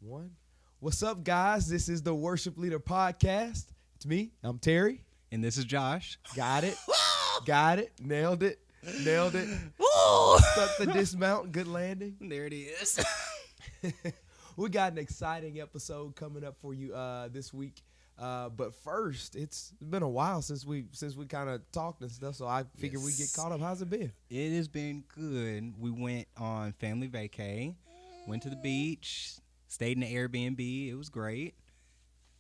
One. What's up, guys? This is the Worship Leader Podcast. It's me. I'm Terry. And this is Josh. Got it. Got it. Nailed it. Nailed it. Stuck the dismount. Good landing. There it is. We got an exciting episode coming up for you this week. But first, it's been a while since we kind of talked and stuff, so I figured we'd get caught up. How's it been? It has been good. We went on family vacay, went to the beach, stayed in the Airbnb. It was great.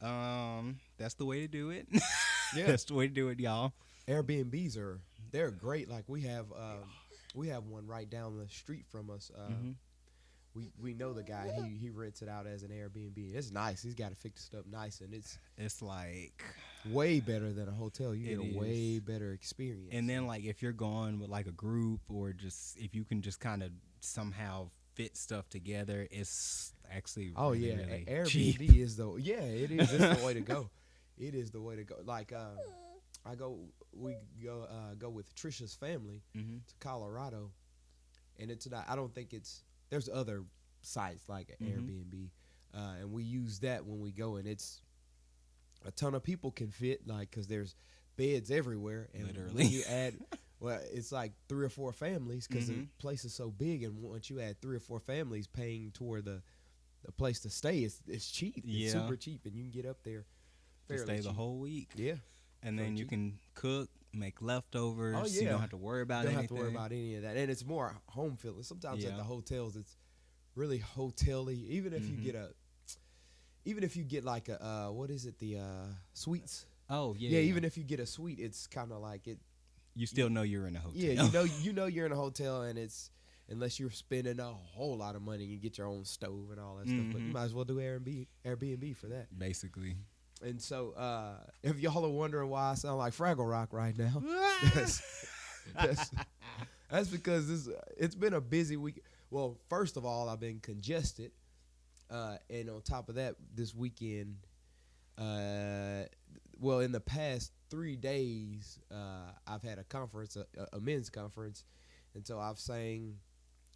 That's the way to do it. Yeah. That's the way to do it, y'all. Airbnbs they're great. Like we have one right down the street from us. We know the guy. He rents it out as an Airbnb. It's nice. He's got it fixed up nice, and It's like, way better than a hotel. You get It a way is. better experience. and then like if you're going with like a group or just if you can just kind of somehow fit stuff together, it's actually oh really, yeah, really Airbnb cheap. is the it is. It's the way to go. It is the way to go. Like we go with Trisha's family Mm-hmm. to Colorado, and it's not. I don't think there's other sites like Mhm. Airbnb, and we use that when we go, and it's a ton of people can fit, like, because there's beds everywhere, and Literally. when you add, well, it's like 3 or 4 families because the Mhm. place is so big, and once you add 3 or 4 families paying toward the place to stay, it's cheap. It's Yeah. super cheap, and you can get up there To fairly stay cheap. the whole week. Yeah, And So then you cheap. can cook, make leftovers. Oh, You yeah. don't have to worry about don't anything. have to worry about any of that, and it's more home feeling. Sometimes at Yeah. the hotels, it's really hotel-y. Even if you Mhm. get like a what is it, the suites? Oh, yeah. Yeah, even if you get a suite, it's kind of like it. you still know you're in a hotel. Yeah, you know you're in a hotel, and it's unless you're spending a whole lot of money, you get your own stove and all that stuff. But you Mhm. might as well do Airbnb for that. Basically. And so, if y'all are wondering why I sound like Fraggle Rock right now, that's because it's been a busy week. Well, first of all, I've been congested, and on top of that, this weekend, in the past 3 days, I've had a conference, a men's conference, and so I've sang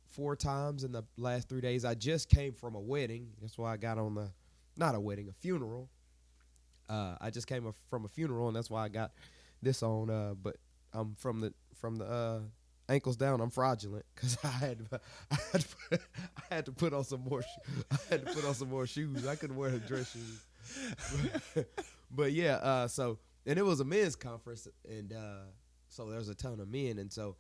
4 times in the last 3 days. I just came from a wedding. That's why I got on not a wedding, a funeral. I just came from a funeral, and that's why I got this on. But I'm from the ankles down. I'm fraudulent because I had to put on some more. I had to put on some more shoes. I couldn't wear the dress shoes. But yeah. So and it was a men's conference, and so there's a ton of men, and so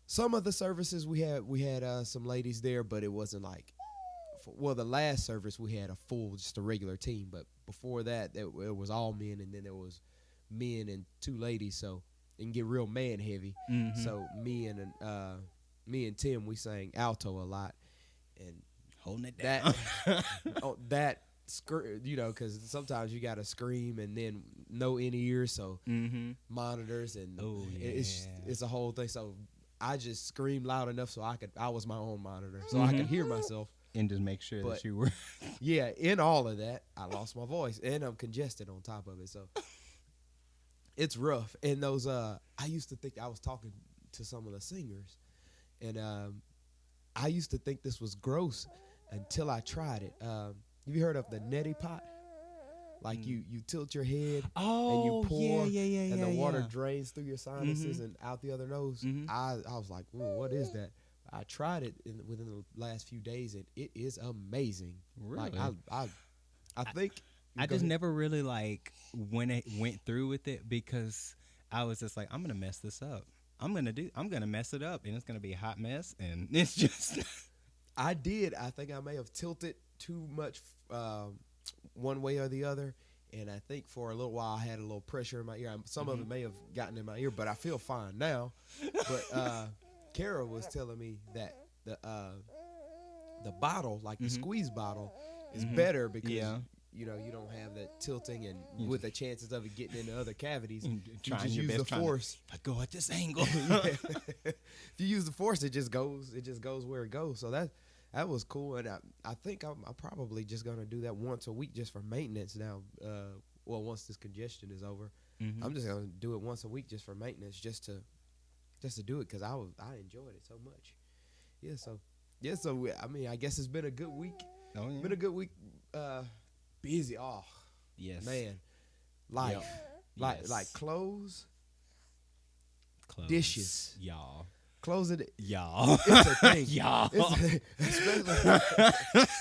some of the services we had some ladies there, but it wasn't like. Well, the last service we had just a regular team, but before that, it was all men, and then there was men and 2 ladies, so it can get real man heavy. Mhm. So me and Tim, we sang alto a lot, and Holding it down. that because sometimes you gotta scream and then no in ears, so Mm-hmm. monitors and Oh, it's a whole thing. So I just screamed loud enough so I was my own monitor, so I could hear myself. And just make sure But- that you were. Yeah, in all of that, I lost my voice, and I'm congested on top of it, so it's rough. And those, I used to think I was talking to some of the singers, and I used to think this was gross until I tried it. Have you heard of the neti pot? Like you tilt your head, Oh, pour, yeah. and the water drains through your sinuses Mhm. and out the other nose. Mhm. I was like, ooh, what is that? I tried it within the last few days, and it is amazing. Really? Like I think I go just ahead. never really like went through with it because I was just like, I'm gonna mess this up. I'm gonna mess it up, and it's gonna be a hot mess, and it's just. I did. I think I may have tilted too much one way or the other, and I think for a little while I had a little pressure in my ear. Some of it may have gotten in my ear, but I feel fine now. But Kara was telling me that the bottle, like the squeeze bottle, is better because Yeah. you don't have that tilting, and You with the chances of it getting into other cavities, And you trying just your use best the trying to- force. If I go at this angle. If you use the force, it just goes where it goes. So that was cool, and I think I'm probably just gonna do that once a week just for maintenance now. Once this congestion is over, Mhm. I'm just gonna do it once a week just for maintenance, just to do it because I enjoyed it so much. I mean, I guess it's been a good week. Oh yeah. Been a good week. Busy. Oh Yes. man, life. Yes. Like clothes, Clothes. dishes. Y'all. Clothes it. Y'all. It's a thing. Y'all.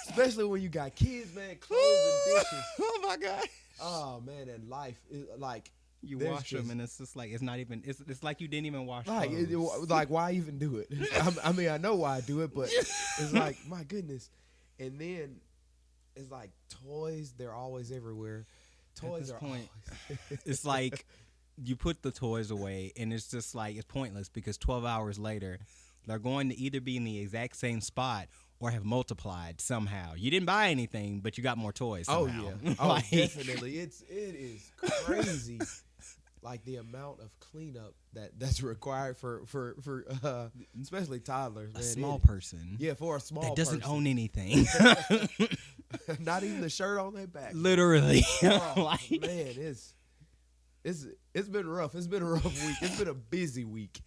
Especially when you got kids, man. Clothes and dishes. Oh my god. Oh man, and life is like You there's wash them just- and it's just like it's not even. It's like you didn't even wash. like clothes. like why even do it? I mean, I know why I do it, but it's like my goodness. And then it's like toys. They're always everywhere. Toys this are point, always. It's like you put the toys away and it's just like it's pointless because 12 hours later they're going to either be in the exact same spot or have multiplied somehow. You didn't buy anything, but you got more toys Oh somehow. yeah. Oh, Like- definitely. It is crazy. Like the amount of cleanup that's required for especially toddlers. A Man. small It- person Yeah, for a small that doesn't person. own anything. Not even the shirt on their back. Literally. Oh, Like- man, it's been rough. It's been a rough week. It's been a busy week.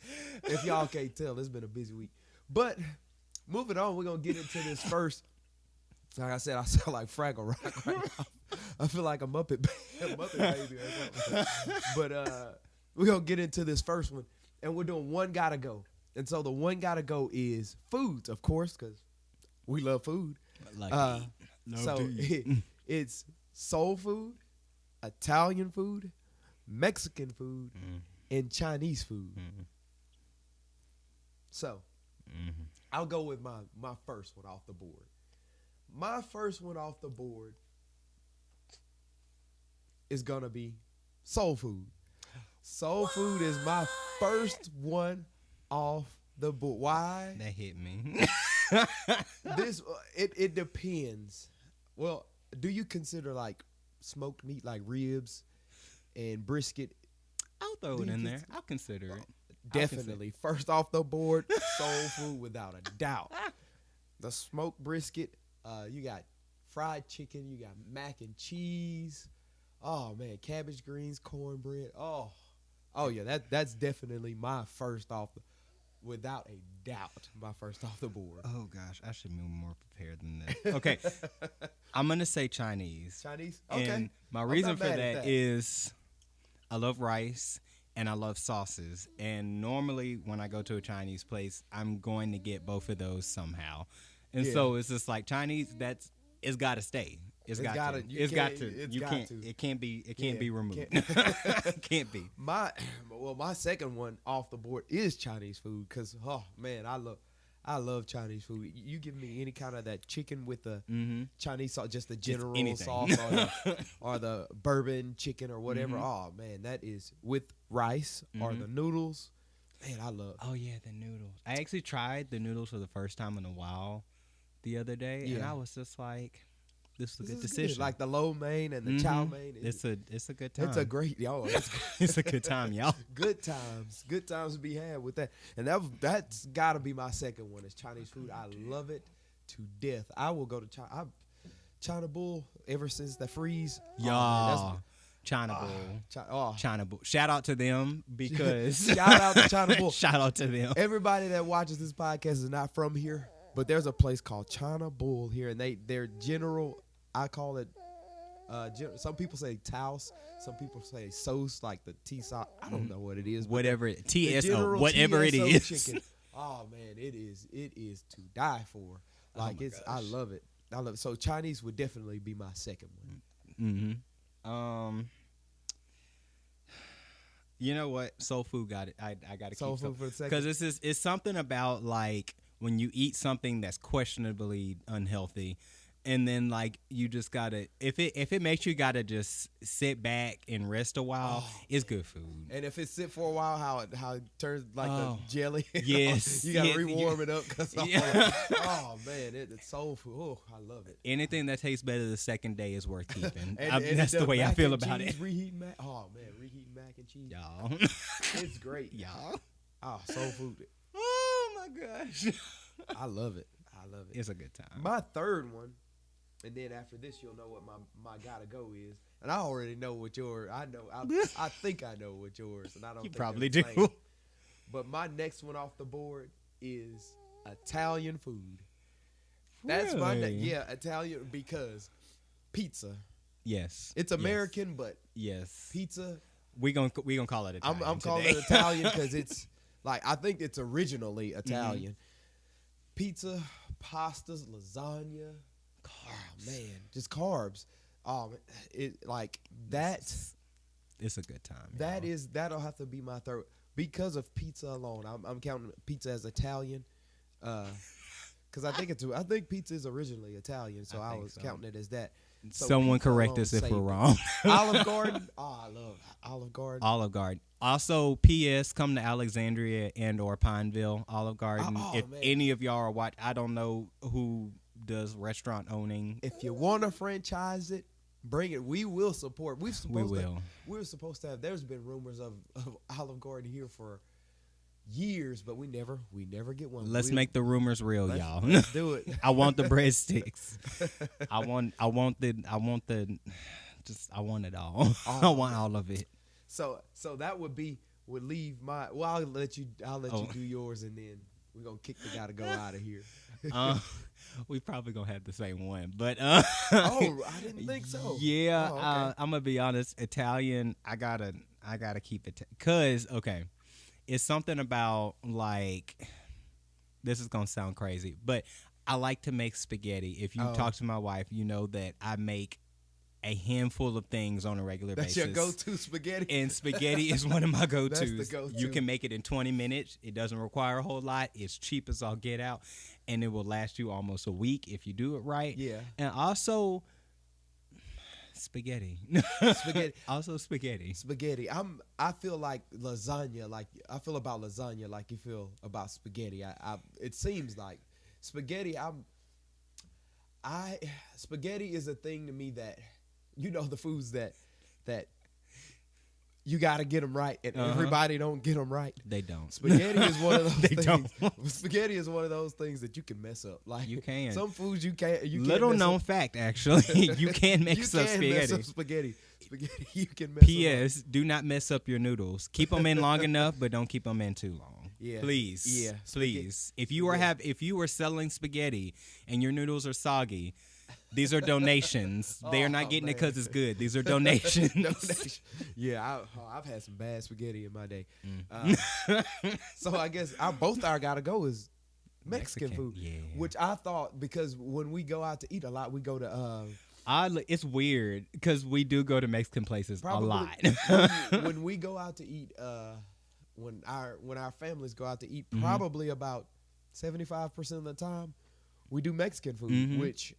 If y'all can't tell, it's been a busy week. But moving on, we're gonna get into this first. Like I said, I sound like Fraggle Rock right now. I feel like a Muppet baby or something. But we're gonna get into this first one, and we're doing one gotta go. And so the one gotta go is foods, of course, because we love food. Like, So it's soul food, Italian food, Mexican food, and Chinese food. So I'll go with my first one off the board. My first one off the board is gonna be soul food. Soul food is my first one off the board. Why? that hit me. This it depends. Well, do you consider like smoked meat like ribs and brisket? I'll throw Do it you in there. consider- I'll consider it. Definitely. First off the board, soul food without a doubt. The smoked brisket, you got fried chicken, you got mac and cheese. Oh man, cabbage greens, cornbread. Oh yeah, that's definitely my first off without a doubt, my first off the board. Oh gosh, I should be more prepared than that. Okay, I'm gonna say Chinese. Chinese? Okay. And my I'm reason not for mad at that that. is I love rice and I love sauces. And normally when I go to a Chinese place, I'm going to get both of those somehow. And Yeah. so it's just like Chinese. It's got to stay. It's got gotta- to. you It's got can't- to. it's You got can't. to. It can't be. It Yeah, can't be removed. can't. Can't be. My second one off the board is Chinese food because oh man, I love Chinese food. You give me any kind of that chicken with the Mm-hmm. Chinese sauce, just the general anything. sauce or the bourbon chicken or whatever. Oh man, that is with rice or the noodles. Man, I love. Oh yeah, the noodles. I actually tried the noodles for the first time in a while the other day, and Yeah. I was just like, "This is a This good is good. decision." Like the lo mein and the chow mein. It's a good time. It's a great It's a good time, y'all. good times to be had with that. And that's got to be my second one is Chinese food. I love it to death. I will go to China Bull ever since the freeze. Y'all, China Bowl. China Bowl. Shout out to them because Shout out to China Bull. Shout out to them. Everybody that watches this podcast is not from here, but there's a place called China Bull here, and they're general. I call it. Some people say Taos, some people say sauce, like the T sauce. I don't know what it is. but Whatever the TSO, general whatever it TSO is. chicken. Oh man, it is to die for. Like my it's, I gosh. love it. I love it. So Chinese would definitely be my second one. Mm-hmm. You know what? Soul food got it. I got to Soul keep food for the second. because it's something about like when you eat something that's questionably unhealthy, and then like you just gotta if it makes you gotta just sit back and rest a while, it's good food. And if it sit for a while, how it turns like Oh. the jelly. Yes, you gotta yes, rewarm it up. Cause Yeah. oh man, it's soul food. Oh, I love it. Anything that tastes better the second day is worth keeping. And That's the way I mac feel and about cheese, it. Reheat mac. Oh man, reheat mac and cheese. Y'all. It's great. Y'all. Oh, soul food. Oh my gosh. I love it. I love it. It's a good time. My third one, and then after this, you'll know what my gotta go is. And I already know what yours. I know. I think I know what yours, and I don't. You think probably they're do. the same. But my next one off the board is Italian food. That's my Really? yeah, Italian because pizza. Yes. It's American, but Yes. pizza. We gonna call it Italian. I'm calling today. it Italian because it's like I think it's originally Italian. Pizza, pastas, lasagna. Oh man, just carbs. It like that. It's a good time. That'll have to be my third because of pizza alone. I'm counting pizza as Italian, because I think pizza is originally Italian, so I was counting it as that. So Someone pizza correct alone us if saved we're it. wrong. Olive Garden. Oh, I love Olive Garden. Olive Garden. Also, P.S. Come to Alexandria and or Pineville. Olive Garden. If man. any of y'all are watching, I don't know who does restaurant owning. If you want to franchise it, bring it. We will support. We were supposed to have. There's been rumors of Olive Garden here for years, but we never get one. Let's make the rumors real, y'all. Let's do it. I want the breadsticks. I want it all. I want all of it. So that would leave my. Well, I'll let you do yours, and then we're gonna kick the guy to go out of here. We probably gonna have the same one, but Oh, I didn't think so. Yeah, Oh, okay. I'm gonna be honest. Italian, I gotta keep it, cause okay, it's something about like, this is gonna sound crazy, but I like to make spaghetti. If you talk to my wife, you know that I make a handful of things on a regular That's basis. your go-to spaghetti. And spaghetti is one of my go-tos. That's the go-to. You can make it in 20 minutes. It doesn't require a whole lot. It's cheap as all get out. And it will last you almost a week if you do it right. Yeah. And also, spaghetti. Spaghetti. Also spaghetti. Spaghetti. I feel like lasagna. Like I feel about lasagna. Like you feel about spaghetti. It seems like spaghetti. Spaghetti is a thing to me that, the foods that you got to get them right, and everybody don't get them right. They don't. Spaghetti is one of those They things. don't. Spaghetti is one of those things that you can mess up. Like You can. Some foods you can't. Little known fact, actually, you can mix you up can spaghetti. mess up spaghetti. Spaghetti, you can mess P.S. Do not mess up your noodles. Keep them in long enough, but don't keep them in too long. Yeah. Please. Yeah. Please. If you are selling spaghetti and your noodles are soggy, these are donations. They are not getting it because it's good. These are donations. Donation. Yeah, I've had some bad spaghetti in my day. So I guess both our gotta go is Mexican food, yeah. which I thought, because when we go out to eat a lot, we go to Oddly, it's weird because we do go to Mexican places a lot. when we go out to eat, when our families go out to eat, Mm-hmm. probably about 75% of the time we do Mexican food, which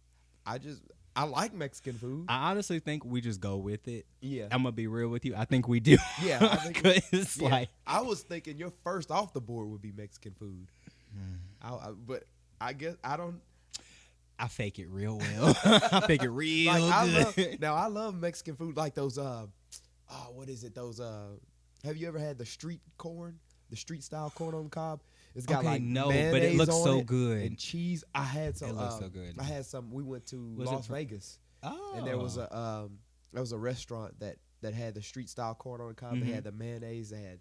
I like Mexican food. I honestly think we just go with it. Yeah. I'm gonna be real with you. I think we do. Yeah, I think we- 'Cause, Yeah, like, I was thinking your first off the board would be Mexican food, but I guess I don't. I fake it real well. I fake it real good. I love Mexican food, like those. What is it? Those. Have you ever had the street corn, the street style corn on the cob? It's got Okay, like no, but it mayonnaise looks on so it good. and cheese. I had some. It looks so good. I had some. We went to Was it Las from- Vegas, Oh. and there was a restaurant that had the street style corn on the cob. They had the mayonnaise. They had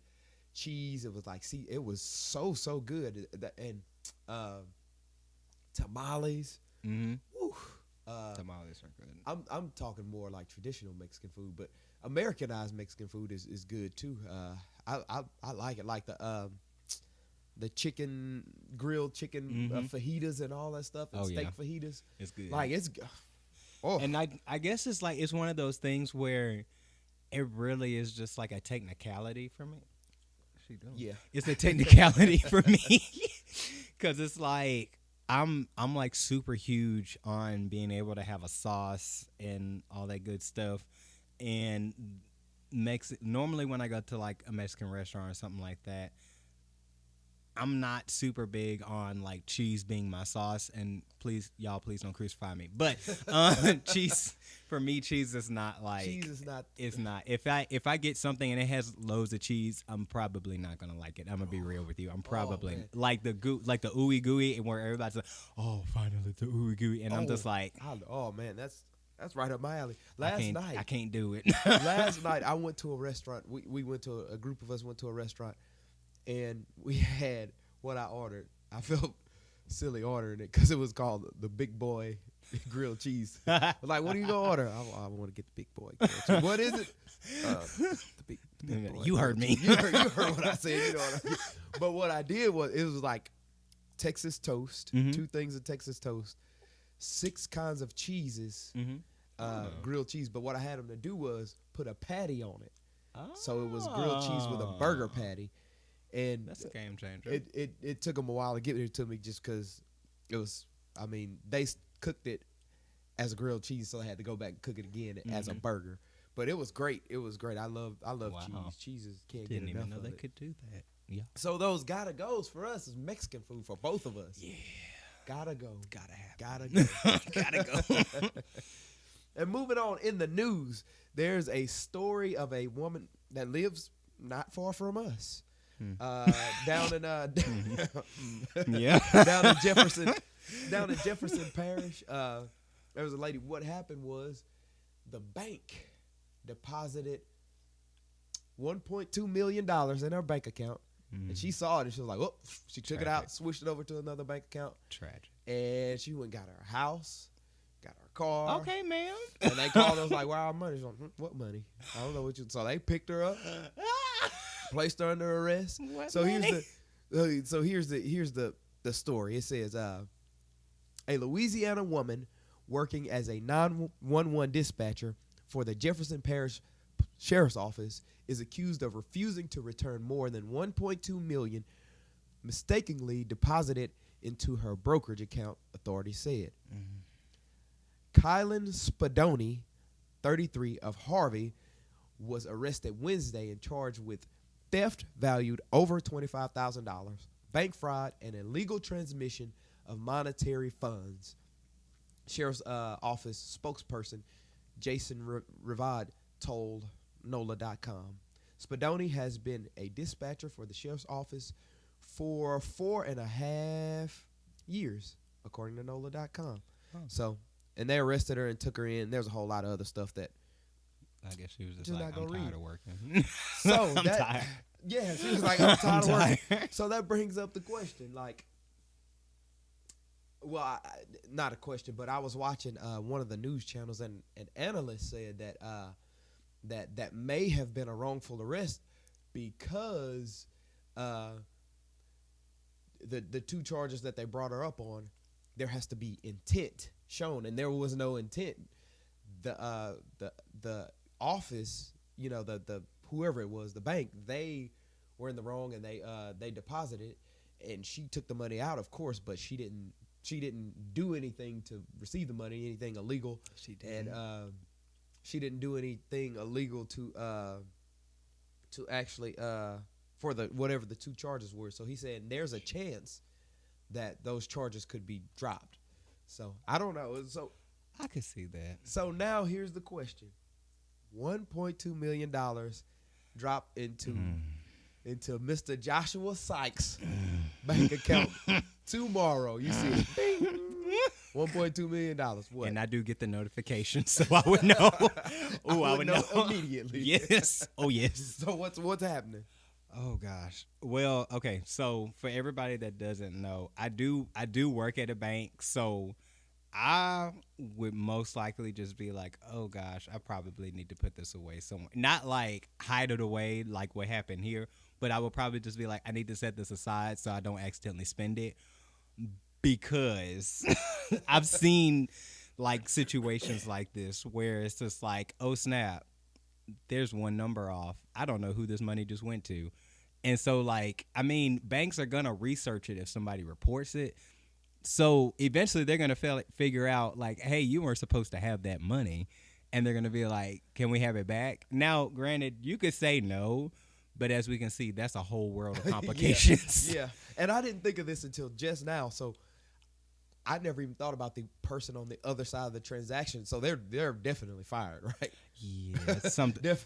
cheese. It was like, it was so good. And tamales. Mm-hmm. Woo. Tamales are good. I'm talking more like traditional Mexican food, but Americanized Mexican food is good too. I like it, like the chicken, grilled chicken fajitas and all that stuff, and steak fajitas. It's good. Like it's. Oh, And I guess it's like, it's one of those things where it really is just like a technicality for me. She doing? yeah. It's a technicality for me because it's like I'm like super huge on being able to have a sauce and all that good stuff. And normally when I go to like a Mexican restaurant or something like that, I'm not super big on like cheese being my sauce, and please don't crucify me. But cheese, for me, cheese is not like, Cheese is not. it's not. If I get something and it has loads of cheese, I'm probably not gonna like it. I'm gonna be real with you. I'm probably man. like the ooey gooey, and where everybody's like, oh, finally the ooey gooey, and I'm just like, Oh man, that's right up my alley. Last night, I can't do it. last night I went to a restaurant. We went to a group of us went to a restaurant, and we had what I ordered. I felt silly ordering it because it was called the Big Boy grilled cheese. I was like, what are you gonna order? I want to get the Big Boy grilled cheese. What is it? The big boy You heard me. You heard what I said. You know what I mean? But what I did was it was like Texas toast, 2 things of Texas toast, 6 kinds of cheeses, grilled cheese. But what I had them to do was put a patty on it. So it was grilled cheese with a burger patty. And That's a game changer. It took them a while to get it to me just because it was, I mean, they cooked it as a grilled cheese, so I had to go back and cook it again as a burger. But it was great. It was great. I love cheese. Cheeses can't Didn't get enough even know of they it. could do that. Yeah. So those gotta goes for us is Mexican food for both of us. Yeah. Gotta go. Gotta have. Gotta go. Gotta go. And moving on in the news, there's a story of a woman that lives not far from us. Down in Yeah. down in Jefferson Parish. There was a lady. What happened was the bank deposited $1.2 million in her bank account, and she saw it and she was like, "Oh!" She took it out, switched it over to another bank account. Tragic. And she went and got her house, got her car. Okay, ma'am. And they called us like, "Where our money?" She's like, "What money? I don't know what you." So they picked her up, placed her under arrest. What So money? here's the story. It says a Louisiana woman working as a 911 dispatcher for the Jefferson Parish Sheriff's Office is accused of refusing to return more than $1.2 million mistakenly deposited into her brokerage account, authorities said. Kylan Spadoni, 33, of Harvey, was arrested Wednesday and charged with theft valued over $25,000, bank fraud, and illegal transmission of monetary funds. Sheriff's Office spokesperson Jason Rivad told NOLA.com. Spadoni has been a dispatcher for the Sheriff's Office for 4.5 years, according to NOLA.com. Oh. So, and they arrested her and took her in. There's a whole lot of other stuff that. I guess she was just Just like, not I'm gonna tired read. of working. So I'm that, tired. yeah, she was like, I'm tired of working. tired. So that brings up the question, like, well, not a question, but I was watching one of the news channels, and an analyst said that that may have been a wrongful arrest because the 2 charges that they brought her up on, there has to be intent shown, and there was no intent. The office, you know, the whoever it was, the bank, they were in the wrong, and they deposited, and she took the money out, of course, but she didn't do anything to receive the money, anything illegal. She did. And she didn't do anything illegal to actually for the whatever the 2 charges were. So he said there's a chance that those charges could be dropped. So I don't know. So I could see that. So now here's the question: $1.2 million dropped into Mr. Joshua Sykes' bank account tomorrow. You see it. Bing. $1.2 million. What? And I do get the notification, so I would know. Oh, I would know immediately. Yes. Oh, yes. So what's happening? Oh gosh. Well, okay. So for everybody that doesn't know, I do work at a bank, so I would most likely just be like, oh gosh, I probably need to put this away somewhere. Not like hide it away like what happened here, but I would probably just be like, I need to set this aside so I don't accidentally spend it, because I've seen like situations like this where it's just like, oh snap, there's one number off. I don't know who this money just went to. And so, like, I mean, banks are going to research it if somebody reports it. So eventually they're going to figure out, like, hey, you weren't supposed to have that money. And they're going to be like, can we have it back? Now, granted, you could say no, but as we can see, that's a whole world of complications. Yeah. And I didn't think of this until just now. So I never even thought about the person on the other side of the transaction. So they're definitely fired, right? Yeah,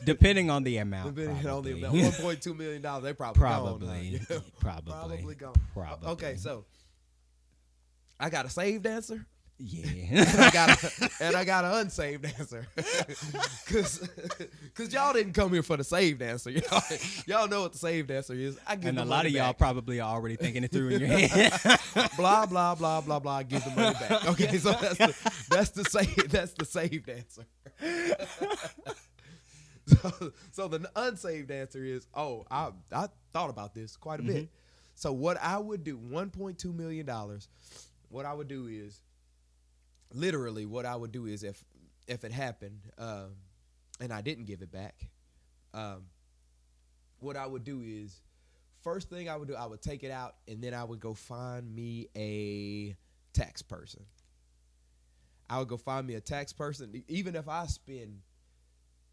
depending on the amount. Depending on the probably. amount. $1.2 million, they probably Probably. gone. Probably. Probably gone. Probably. Okay, so I got a saved answer Yeah. and I got an unsaved answer. Cause y'all didn't come here for the saved answer. Y'all know what the saved answer is. I give And the a lot money of y'all back. probably are already thinking it through in your head. Blah blah blah blah blah. Give the money back. Okay, so that's the saved answer. So the unsaved answer is, I thought about this quite a bit. So what I would do, $1.2 million. What I would do is, literally, what I would do is if it happened and I didn't give it back, what I would do is, first thing I would do, I would take it out and then I would go find me a tax person. I would go find me a tax person, even if I spend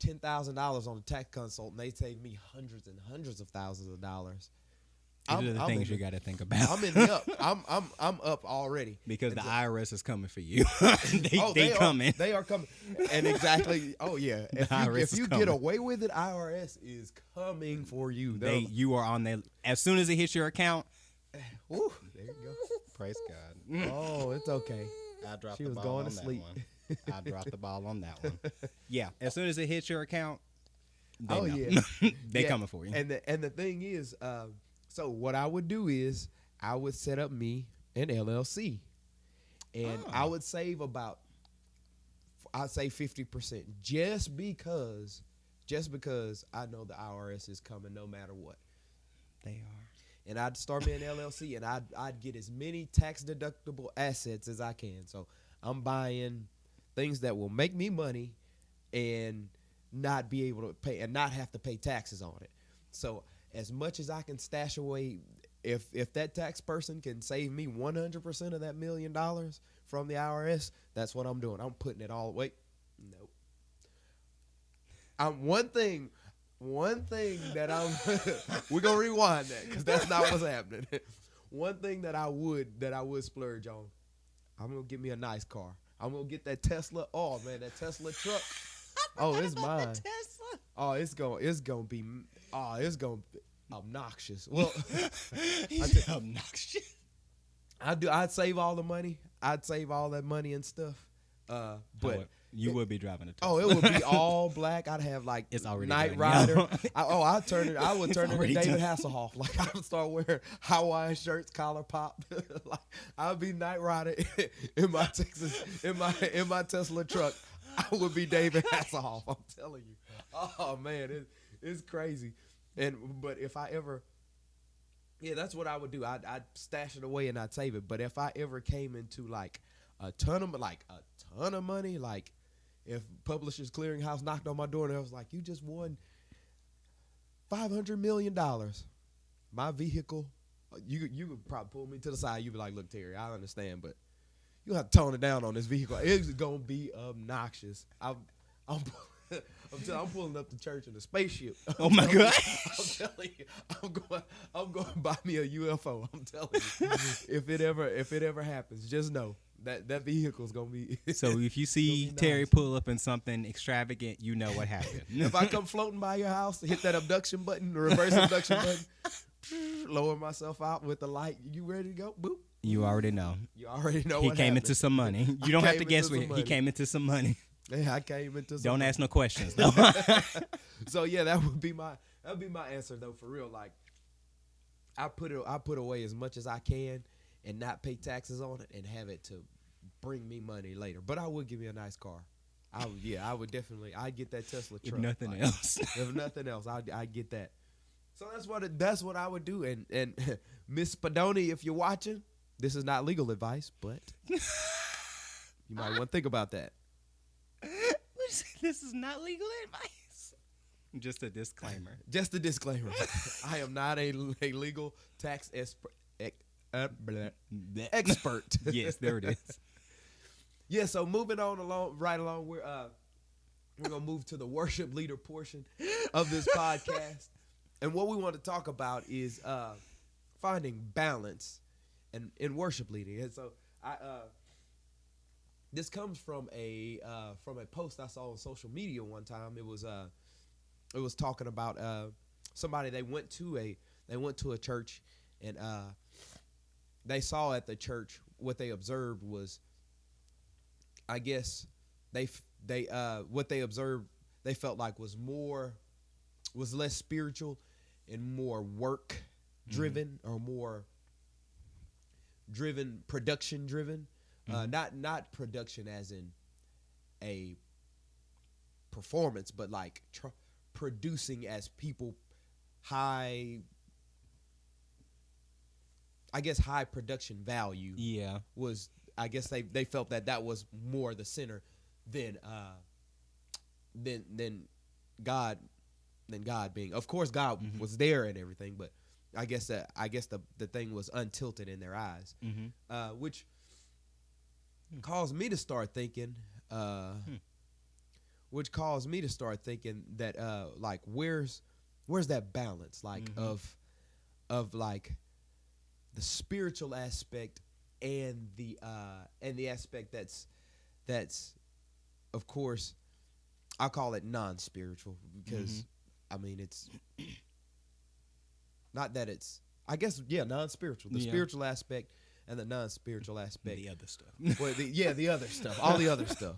$10,000 on a tax consultant, they save me hundreds and hundreds of thousands of dollars. These are the things you got to think about. I'm in the up. I'm up already because the IRS is coming for you. they coming. They are coming. And exactly. Oh yeah. If you get away with it, IRS is coming for you. You are on there as soon as it hits your account. Woo, there you go. Praise God. Oh, it's okay. I dropped she the was ball going on to that sleep. one. I dropped the ball on that one. Yeah, as soon as it hits your account, they know. Yeah, they coming for you. And the thing is, so what I would do is I would set up me an LLC, and I would save about, I'd say 50%, just because I know the IRS is coming no matter what. They are. And I'd start me an LLC, and I'd get as many tax deductible assets as I can. So I'm buying things that will make me money and not be able to pay and not have to pay taxes on it. So as much as I can stash away, if that tax person can save me 100% of that $1 million from the IRS, that's what I'm doing. I'm putting it all away. Nope. One thing that we're gonna rewind that because that's not what's happening. One thing that I would splurge on, I'm gonna get me a nice car. I'm gonna get that Tesla. Oh man, that Tesla truck. Oh, it's mine. Oh, it's gonna be obnoxious. Well, obnoxious. I'd save all the money. I'd save all that money and stuff. But you would be driving a Tesla. Oh, it would be all black. I'd have like it's already Knight done, Rider. I would turn it into David Hasselhoff. Like I would start wearing Hawaiian shirts, collar pop. Like I'd be Knight Rider in my Tesla truck. I would be David Hasselhoff. I'm telling you. Oh man, it's crazy. But if I ever, that's what I would do. I'd stash it away and I'd save it. But if I ever came into like a ton of money, like if Publishers Clearinghouse knocked on my door and I was like, "You just won $500 million," my vehicle, you could probably pull me to the side. You'd be like, "Look, Terry, I understand, but you have to tone it down on this vehicle. It's gonna be obnoxious." I'm pulling up to church in a spaceship. Oh my God! I'm telling you, I'm going to buy me a UFO. I'm telling you, if it ever happens, just know that vehicle's gonna be. So if you see Terry nice. pull up in something extravagant, you know what happened. If I come floating by your house, hit that abduction button, the reverse abduction button, lower myself out with the light. You ready to go? Boop. You already know. You already know. He what came happened. into some money. You don't have to guess where he came into some money. Yeah, I came into some Don't money. ask no questions though. So yeah, that would be my answer though, for real. Like I put away as much as I can and not pay taxes on it and have it to bring me money later. But I would give me a nice car. I would definitely. I'd get that Tesla truck. If nothing else. If nothing else, I'd get that. So that's what I would do. And Miss Spadoni, if you're watching, this is not legal advice, but you might want to think about that. This is not legal advice. Just a disclaimer. Just a disclaimer. I am not a legal tax expert. Yes, there it is. Yeah, so moving on right along, we're gonna move to the worship leader portion of this podcast, and what we want to talk about is finding balance in worship leading. And so this comes from a post I saw on social media one time. It was talking about somebody they went to a church, and they saw at the church what they observed was I guess they what they observed they felt like was less spiritual and more work driven or more driven production driven, not production as in a performance, but like producing as people high, I guess high production value. Yeah. Was I guess they felt that was more the center than than God than God being. Of course God was there and everything, but I guess the thing was untilted in their eyes, which caused me to start thinking that like where's that balance like of like the spiritual aspect and the aspect that's of course I call it non-spiritual because I mean it's not that it's I guess non-spiritual, the spiritual aspect and the non-spiritual aspect, the other stuff. Well, the other stuff, all the other stuff.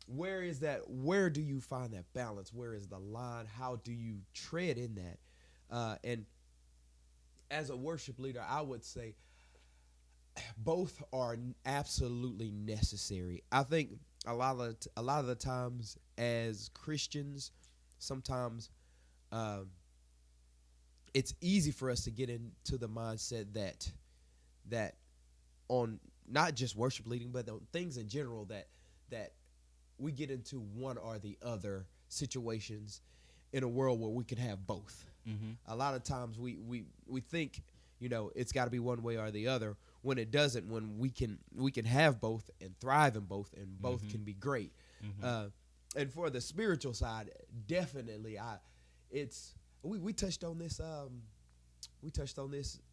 Where is that? Where do you find that balance? Where is the line? How do you tread in that? And as a worship leader, I would say both are absolutely necessary. I think a lot of the times as Christians, sometimes it's easy for us to get into the mindset that on not just worship leading, but on things in general that we get into one or the other situations in a world where we can have both. A lot of times we think, it's got to be one way or the other when it doesn't, when we can have both and thrive in both and both can be great. And for the spiritual side, definitely we touched on this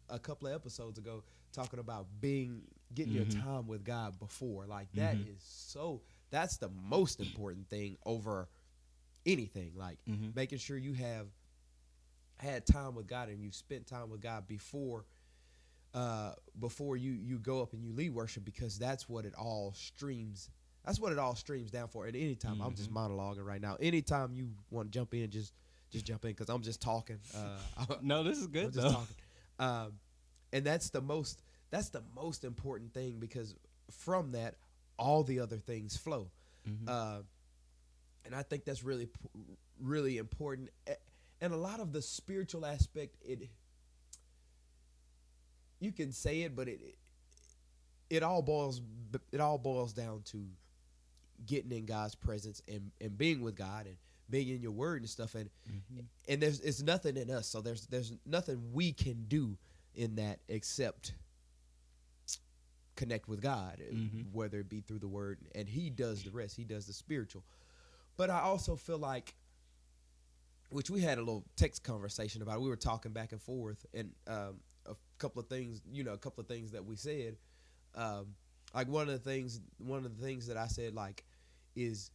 a couple of episodes ago, talking about getting your time with God before. Like that's the most important thing over anything. Like making sure you have had time with God and you've spent time with God before you go up and you lead worship, because that's what it all streams down for. And anytime I'm just monologuing right now. Anytime you want to jump in, just jump in, because I'm just talking. No, this is good. I'm just talking. And that's the most important thing, because from that all the other things flow. And I think that's really really important. And a lot of the spiritual aspect, you can say it, but it all boils down to getting in God's presence and being with God and being in your word and stuff. And it's nothing in us, so there's nothing we can do in that except connect with God, whether it be through the word, and he does the rest. He does the spiritual. But I also feel like, which we had a little text conversation about it. We were talking back and forth, and a couple of things that we said, like one of the things that I said, like, is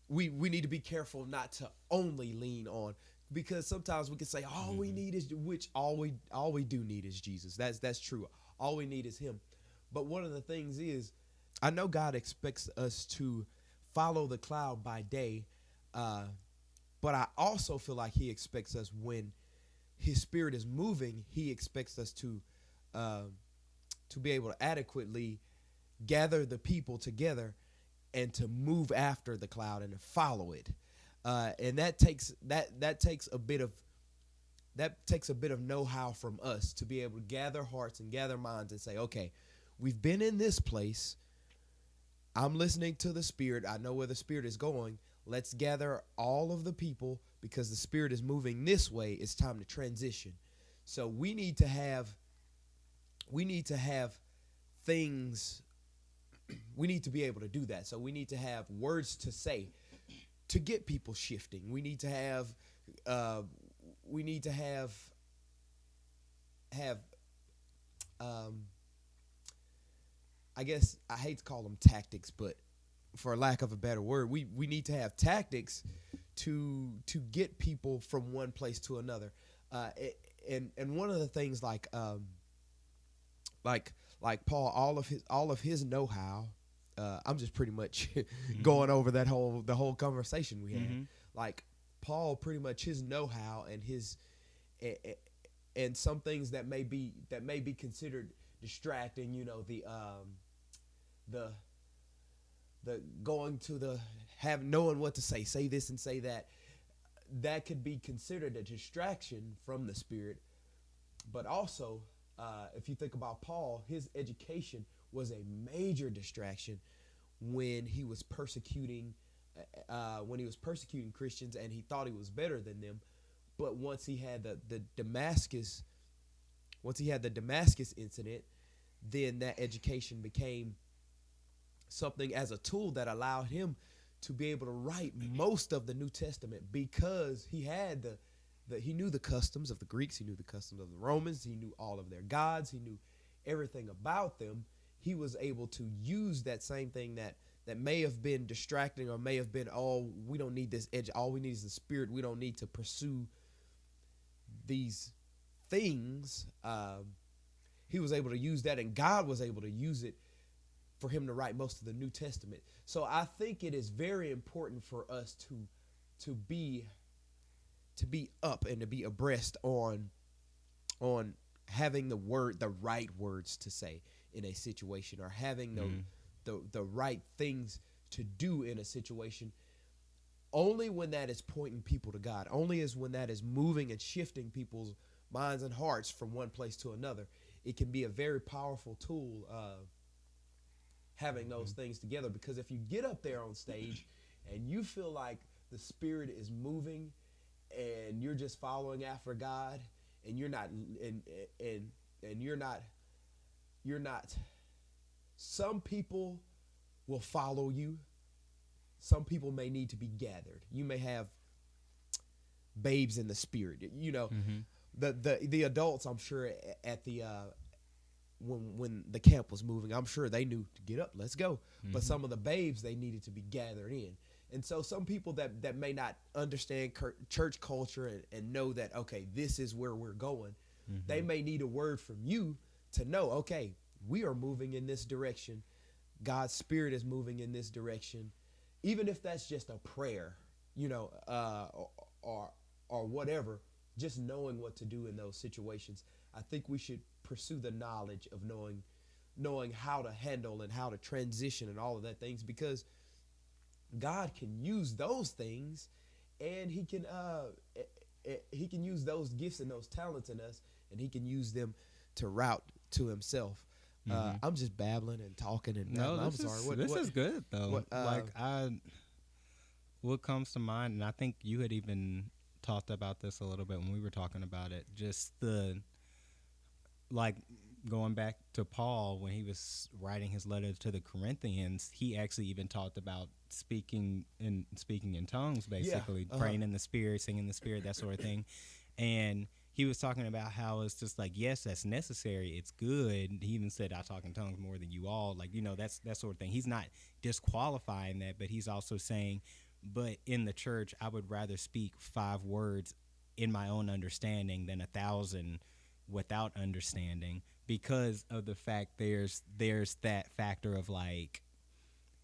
we need to be careful not to only lean on, because sometimes we can say all we need is, which all we do need is Jesus. That's true. All we need is him. But one of the things is, I know God expects us to follow the cloud by day, but I also feel like he expects us, when his spirit is moving, he expects us to be able to adequately gather the people together and to move after the cloud and to follow it. And that takes a bit of know-how from us to be able to gather hearts and gather minds and say, okay, we've been in this place. I'm listening to the Spirit. I know where the Spirit is going. Let's gather all of the people, because the Spirit is moving this way. It's time to transition. So we need to have things. We need to be able to do that. So we need to have words to say to get people shifting. We need to have I guess I hate to call them tactics, but for lack of a better word, we need to have tactics to get people from one place to another. And one of the things, like like Paul, all of his know-how. I'm just pretty much going over the whole conversation we had. Like Paul, pretty much his know-how and his and some things that may be considered distracting. You know, the going to the knowing what to say this and say that. That could be considered a distraction from the Spirit. But also, if you think about Paul, his education was a major distraction when he was persecuting Christians, and he thought he was better than them. But once he had the Damascus incident, then that education became something as a tool that allowed him to be able to write most of the New Testament, because he had he knew the customs of the Greeks, he knew the customs of the Romans, he knew all of their gods, he knew everything about them. He was able to use that same thing that may have been distracting, or may have been, oh, we don't need this edge, all we need is the Spirit, we don't need to pursue these things. He was able to use that, and God was able to use it for him to write most of the New Testament. So I think it is very important for us to be up and to be abreast on having the right words to say in a situation, or having the right things to do in a situation. Only when that is pointing people to God, only is when that is moving and shifting people's minds and hearts from one place to another, it can be a very powerful tool having those things together. Because if you get up there on stage and you feel like the Spirit is moving and you're just following after God, and you're not some people will follow you. Some people may need to be gathered. You may have babes in the Spirit, you know. The adults, I'm sure, at the when the camp was moving, I'm sure they knew to get up, let's go. But some of the babes, they needed to be gathered in. And so some people that may not understand church culture and know that, okay, this is where we're going, they may need a word from you to know, okay, we are moving in this direction. God's Spirit is moving in this direction. Even if that's just a prayer, you know, or whatever, just knowing what to do in those situations. I think we should pursue the knowledge of knowing how to handle and how to transition and all of that things, because God can use those things, and he can use those gifts and those talents in us, and he can use them to route to himself. I'm just babbling and talking, and no, I'm sorry. This is good though. What comes to mind, and I think you had even talked about this a little bit when we were talking about it, just going back to Paul when he was writing his letter to the Corinthians, he actually even talked about speaking in tongues, basically praying in the Spirit, singing in the Spirit, that sort of thing. And he was talking about how it's just like, yes, that's necessary, it's good. He even said, I talk in tongues more than you all, like, you know, that's that sort of thing. He's not disqualifying that, but he's also saying, but in the church, I would rather speak 5 words in my own understanding than 1,000 without understanding, because of the fact there's that factor of, like,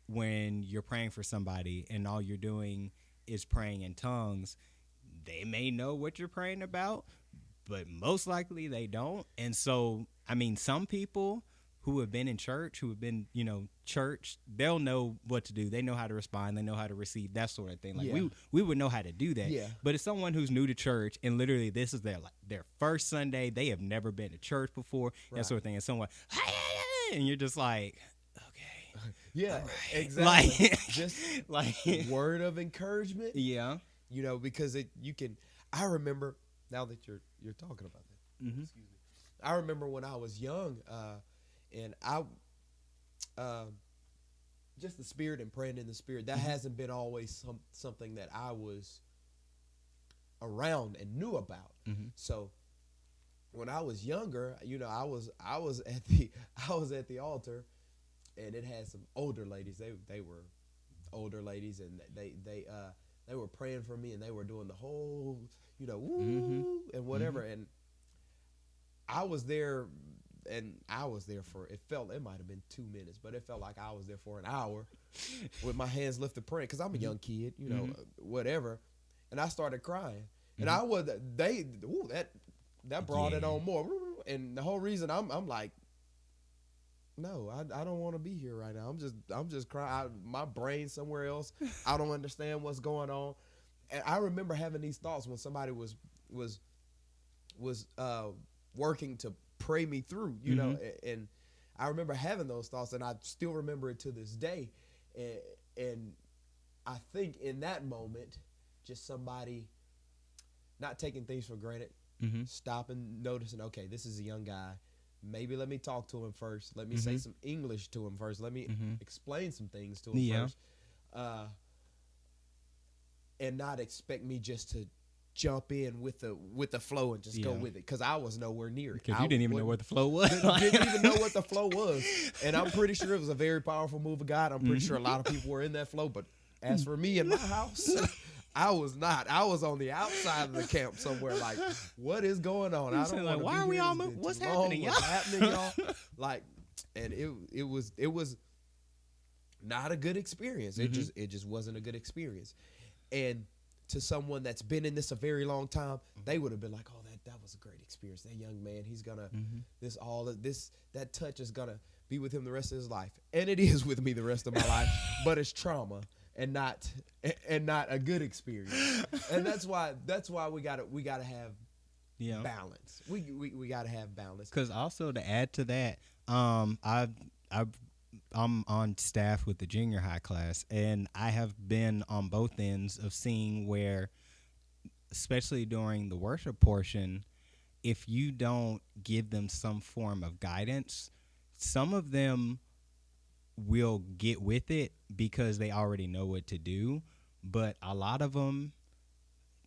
when you're praying for somebody and all you're doing is praying in tongues, they may know what you're praying about, but most likely they don't. And so, I mean, some people who have been in church, who have been, you know, church, they'll know what to do. They know how to respond. They know how to receive, that sort of thing. Like we would know how to do that. Yeah. But it's someone who's new to church, and literally this is their first Sunday. They have never been to church before, that sort of thing. And someone, and you're just like, okay. Yeah, right. exactly. Like, just like word of encouragement. Yeah. You know, because I remember, now that you're talking about that, excuse me. I remember when I was young, and I, just the Spirit and praying in the Spirit, that hasn't been always something that I was around and knew about. So when I was younger, you know, I was at the altar, and it had some older ladies. They were older ladies, and they were praying for me, and they were doing the whole, you know, woo and whatever, and I was there and I was there for, it might have been 2 minutes, but it felt like I was there for an hour with my hands lifted praying, because I'm a young kid, you know, whatever. And I started crying. And I was, that brought it on more. And the whole reason I'm like, no, I don't want to be here right now. I'm just crying. My brain's somewhere else. I don't understand what's going on. And I remember having these thoughts when somebody was working to pray me through, you know, and I remember having those thoughts, and I still remember it to this day. And I think in that moment, just somebody not taking things for granted, stopping, noticing, okay, this is a young guy. Maybe let me talk to him first. Let me say some English to him first. Let me explain some things to him first. And not expect me just to jump in with the flow and just go with it, because I was nowhere near it. Because you didn't even know what the flow was. Didn't even know what the flow was. And I'm pretty sure it was a very powerful move of God. I'm pretty sure a lot of people were in that flow. But as for me in my house, I was not. I was on the outside of the camp somewhere, like, what is going on? I don't want to be here. Why are we all moving? What's happening, y'all? What's happening, y'all? Like, and it was not a good experience. It just wasn't a good experience. And to someone that's been in this a very long time, they would have been like, oh, that was a great experience. That young man, he's gonna that touch is gonna be with him the rest of his life. And it is with me the rest of my life, but it's trauma and not a good experience. And that's why we gotta have balance. We gotta have balance. Because also, to add to that, I'm on staff with the junior high class, and I have been on both ends of seeing where, especially during the worship portion, if you don't give them some form of guidance, some of them will get with it because they already know what to do, but a lot of them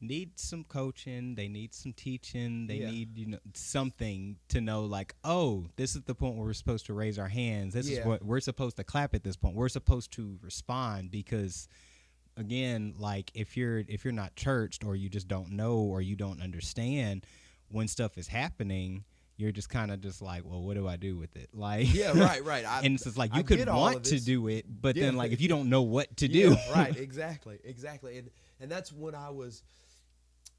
need some coaching, they need some teaching, they need something to know, like, oh, this is the point where we're supposed to raise our hands, this is what we're supposed to clap at, this point we're supposed to respond. Because again, like, if you're not churched, or you just don't know, or you don't understand when stuff is happening, you're just kind of just like, well, what do I do with it? Like, right. And it's just like, you could want to do it, but then, like, if you don't know what to do, right, exactly. And that's when I was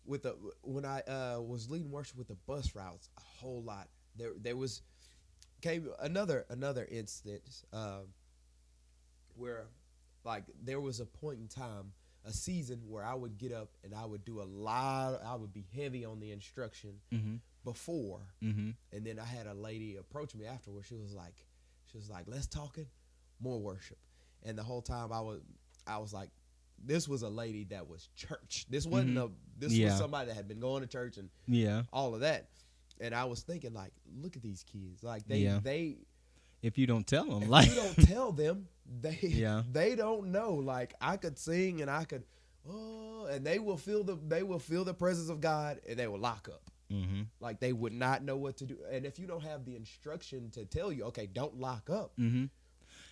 was leading worship with the bus routes a whole lot. There came another instance where, like, there was a point in time, a season, where I would get up and I would do I would be heavy on the instruction before, and then I had a lady approach me afterwards. She was like, let's talk it more worship. And the whole time I was like, this was a lady that was church. This wasn't was somebody that had been going to church and all of that. And I was thinking, like, look at these kids. Like, they if you don't tell them, if like, you don't tell them, they don't know. Like, I could sing and I could, and they will feel the presence of God, and they will lock up. Like, they would not know what to do. And if you don't have the instruction to tell you, okay, don't lock up.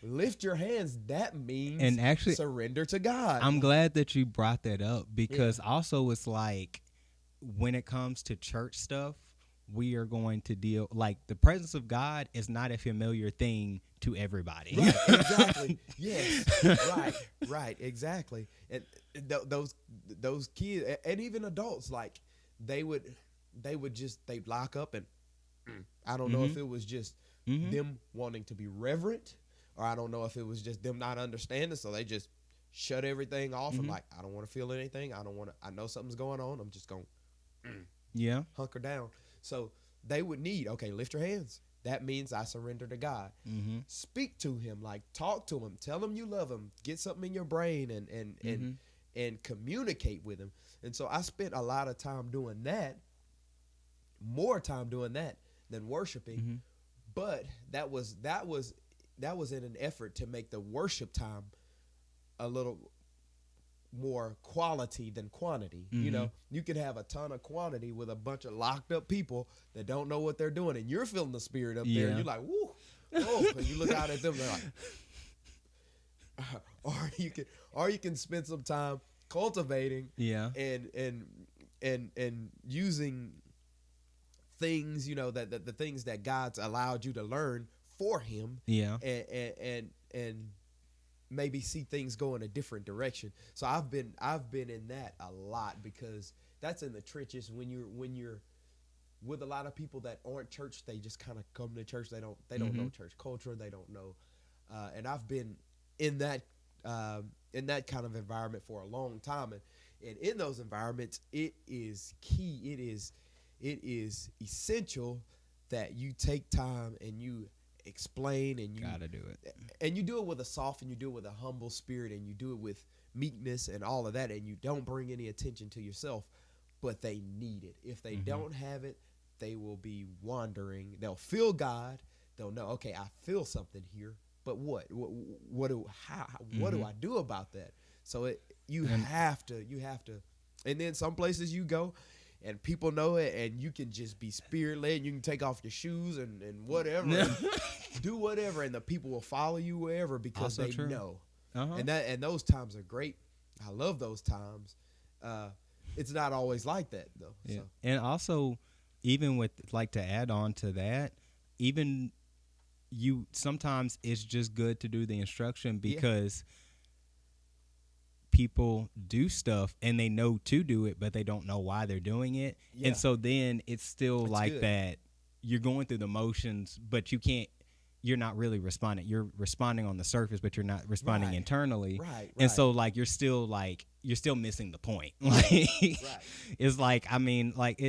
Lift your hands. That means, and actually, surrender to God. I'm glad that you brought that up, because also it's like, when it comes to church stuff, we are going to deal, like, the presence of God is not a familiar thing to everybody. Right, exactly. Yes. Right, exactly. And those kids, and even adults, like, they'd lock up, and I don't know if it was just them wanting to be reverent, or I don't know if it was just them not understanding, so they just shut everything off and, like, I don't want to feel anything. I know something's going on. I'm just going to hunker down. So they would need, okay, lift your hands. That means I surrender to God. Speak to him, like, talk to him. Tell him you love him. Get something in your brain and communicate with him. And so I spent a lot of time doing that, more time doing that than worshiping. But that was in an effort to make the worship time a little more quality than quantity. You know, you could have a ton of quantity with a bunch of locked up people that don't know what they're doing, and you're feeling the spirit up there, and you're like, woo, and you look out at them, they're like, or you can spend some time cultivating and using things, that the things that God's allowed you to learn for Him, Yeah. and maybe see things go in a different direction. So I've been in that a lot, because that's in the trenches. When you're with a lot of people that aren't church, they just kind of come to church. They don't know church culture. They don't know, and I've been in that kind of environment for a long time, and in those environments, it is key. It is essential that you take time and you explain, and you Gotta do it. and you do it with a soft, and you do it with a humble spirit, and you do it with meekness and all of that, and you don't bring any attention to yourself. But they need it. If they don't have it, they will be wandering. They'll feel God. They'll know, okay, I feel something here, but what do I do about that? So you have to, and then some places you go, and people know it, and you can just be spirit led. You can take off your shoes and whatever, and do whatever, and the people will follow you wherever, because Also they true. know. Uh-huh. And those times are great. I love those times. It's not always like that though. Yeah. So. And also, even with, like, to add on to that, even sometimes it's just good to do the instruction, because people do stuff and they know to do it, but they don't know why they're doing it. Yeah. And so then it's still It's like good. that. You're going through the motions, but you're not really responding. You're responding on the surface, but you're not responding Right. internally. Right. And so, like, you're still missing the point. Like, it's like, I mean, like,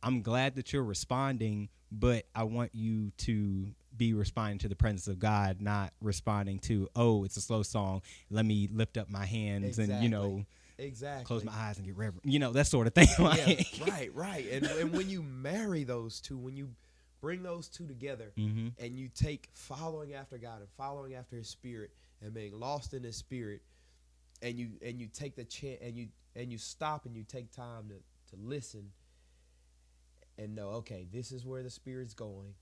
I'm glad that you're responding, but I want you to be responding to the presence of God, not responding to, oh, it's a slow song, let me lift up my hands and, Exactly. close my eyes and get reverent. That sort of thing. Like, Yeah, right. And when you marry those two, when you bring those two together, and you take following after God and following after His Spirit and being lost in His Spirit, and you take the chance, and you stop and you take time to listen and know, okay, this is where the Spirit's going,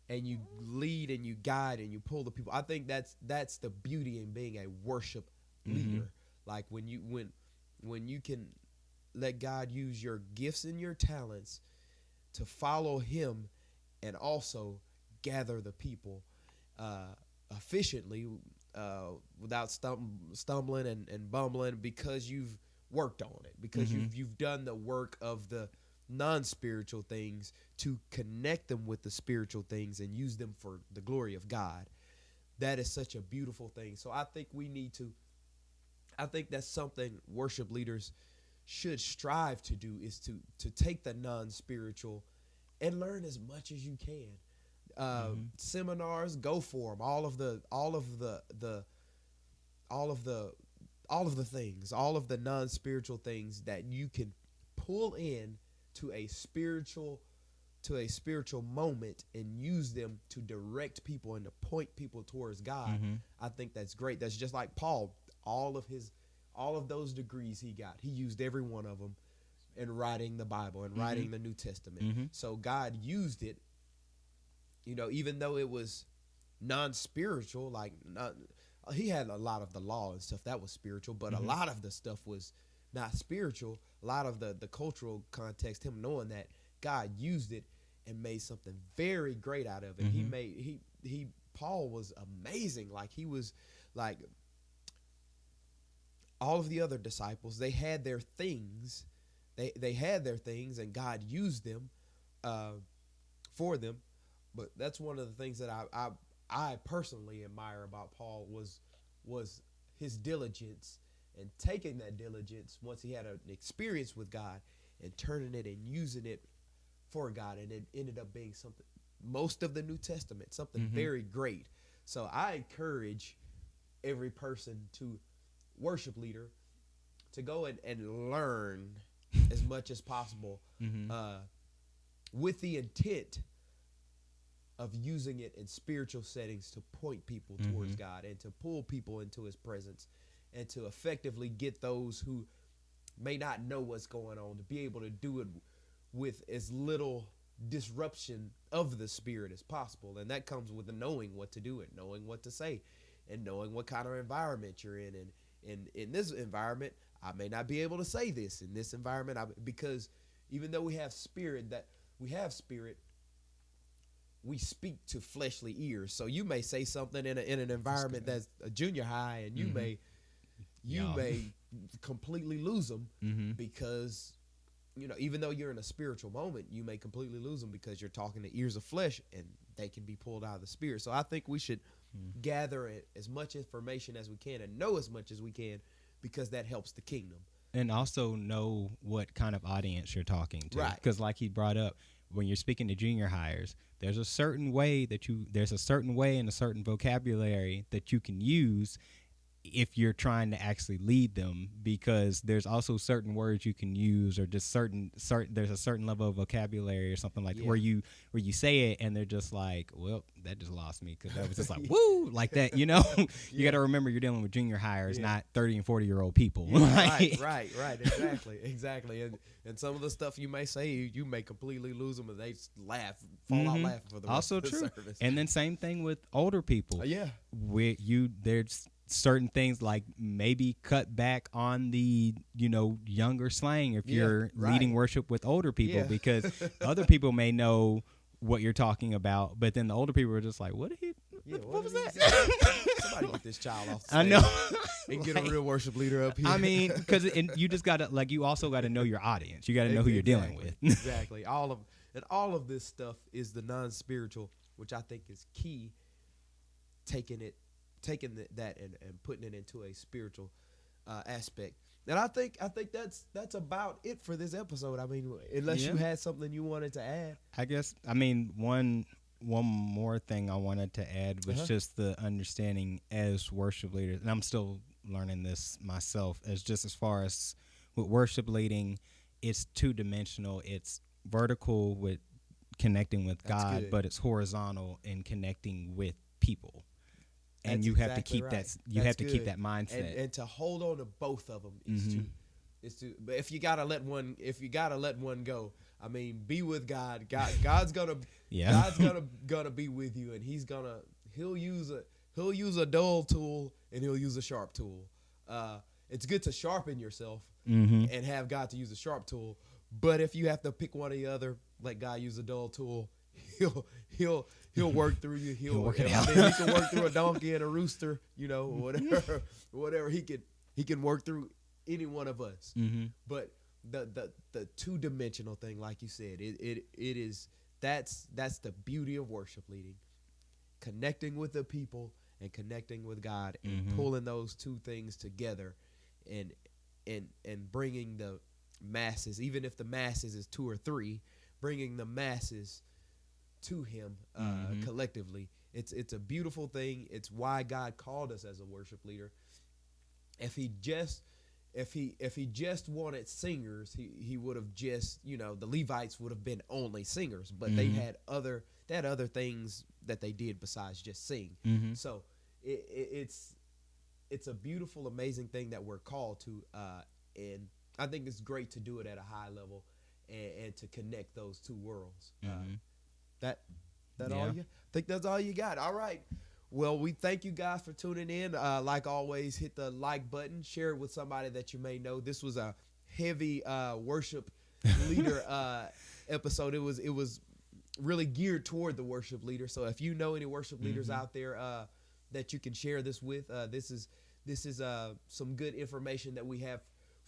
and you lead and you guide and you pull the people. I think that's the beauty in being a worship leader. Like when you can let God use your gifts and your talents to follow Him, and also gather the people efficiently, without stumbling and bumbling, because you've worked on it, because you've done the work of the non-spiritual things to connect them with the spiritual things and use them for the glory of God. That is such a beautiful thing. So I think that's something worship leaders should strive to do, is to take the non-spiritual and learn as much as you can. Seminars, go for them. All of the things, all of the non-spiritual things that you can pull in to a spiritual moment and use them to direct people and to point people towards God. I think that's great. That's just like Paul. All of those degrees he got, he used every one of them in writing the Bible and writing the New Testament. So God used it, even though it was non-spiritual, he had a lot of the law and stuff that was spiritual, but a lot of the stuff was not spiritual. A lot of the cultural context, him knowing that God used it and made something very great out of it. Paul was amazing. Like, he was like all of the other disciples. They had their things. They had their things, and God used them for them. But that's one of the things that I personally admire about Paul was his diligence, and taking that diligence once he had an experience with God and turning it and using it for God, and it ended up being something, most of the New Testament, something very great. So I encourage every person worship leader to go and learn as much as possible, with the intent of using it in spiritual settings to point people towards God and to pull people into His presence, and to effectively get those who may not know what's going on to be able to do it with as little disruption of the Spirit as possible. And that comes with knowing what to do and knowing what to say and knowing what kind of environment you're in. And in this environment, I may not be able to say this. In this environment, because even though we have Spirit, that we have spirit, we speak to fleshly ears. So you may say something in an environment that's a junior high, and you may completely lose them because, even though you're in a spiritual moment, you may completely lose them because you're talking to ears of flesh, and they can be pulled out of the spirit. So I think we should gather as much information as we can and know as much as we can, because that helps the kingdom. And also know what kind of audience you're talking to. Right. Because like he brought up, when you're speaking to junior hires, there's a certain way and a certain vocabulary that you can use if you're trying to actually lead them, because there's also certain words you can use, or just certain there's a certain level of vocabulary or something like that, where you say it and they're just like, well, that just lost me, because that was just like woo, like that. You got to remember you're dealing with junior hires, not 30 and 40-year-old people. Right, exactly. And some of the stuff you may say, you may completely lose them, and they laugh, fall out laughing for the rest of the service. And then same thing with older people. There's certain things like maybe cut back on the younger slang if you're leading worship with older people, because other people may know what you're talking about, but then the older people are just like, what was that? Somebody get this child off the stage. I know. And get a real worship leader up here. I mean, because you just gotta you also gotta know your audience. You gotta know who you're dealing with. Exactly. All of this stuff is the non-spiritual, which I think is key. Taking that and putting it into a spiritual aspect. And I think that's about it for this episode. I mean, unless you had something you wanted to add. I guess, one more thing I wanted to add was just the understanding as worship leaders, and I'm still learning this myself, as far as with worship leading, it's two-dimensional. It's vertical with connecting with God, but it's horizontal in connecting with people. And you have to keep that. You have to keep that mindset, and to hold on to both of them is to. But if you gotta let one go, I mean, be with God. God's gonna gonna be with you, and he'll use a dull tool, and he'll use a sharp tool. It's good to sharpen yourself and have God to use a sharp tool. But if you have to pick one or the other, let God use a dull tool, He'll work through you. He'll work it out. He can work through a donkey and a rooster, whatever. He can work through any one of us. But the two-dimensional thing, like you said, it is that's the beauty of worship leading, connecting with the people and connecting with God, and pulling those two things together, and bringing the masses, even if the masses is 2 or 3, bringing the masses to Him collectively. It's a beautiful thing. It's why God called us as a worship leader. If he just wanted singers, he would have just, the Levites would have been only singers, but they had other things that they did besides just sing. So it's a beautiful, amazing thing that we're called to, and I think it's great to do it at a high level and to connect those two worlds. All you? I think that's all you got. All right. Well, we thank you guys for tuning in. Like always, hit the like button, share it with somebody that you may know. This was a heavy worship leader episode. It was really geared toward the worship leader. So if you know any worship leaders out there that you can share this with, this is some good information that we have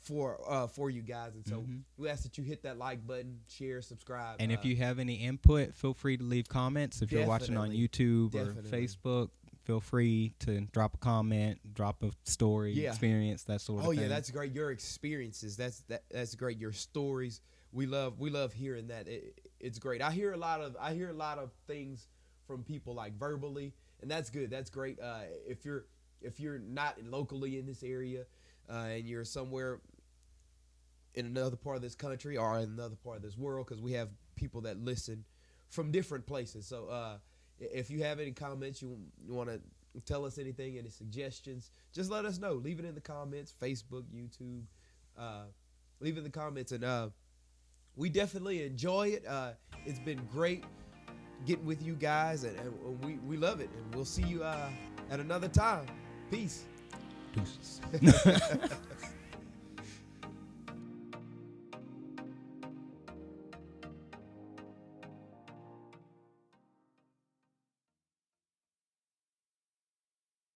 for you guys, and so we ask that you hit that like button, share, subscribe, and if you have any input, feel free to leave comments. If you're watching on YouTube or Facebook, feel free to drop a comment, drop a story, experience, that sort of thing. That's great. Your experiences, that's great. Your stories, we love hearing that. It's great. I hear a lot of things from people, like verbally, and that's good. That's great. If you're not locally in this area, and you're somewhere in another part of this country or in another part of this world, because we have people that listen from different places. So if you have any comments, you want to tell us anything, any suggestions, just let us know. Leave it in the comments, Facebook, YouTube. Leave it in the comments, and we definitely enjoy it. It's been great getting with you guys, and we love it. And we'll see you at another time. Peace. Deuces.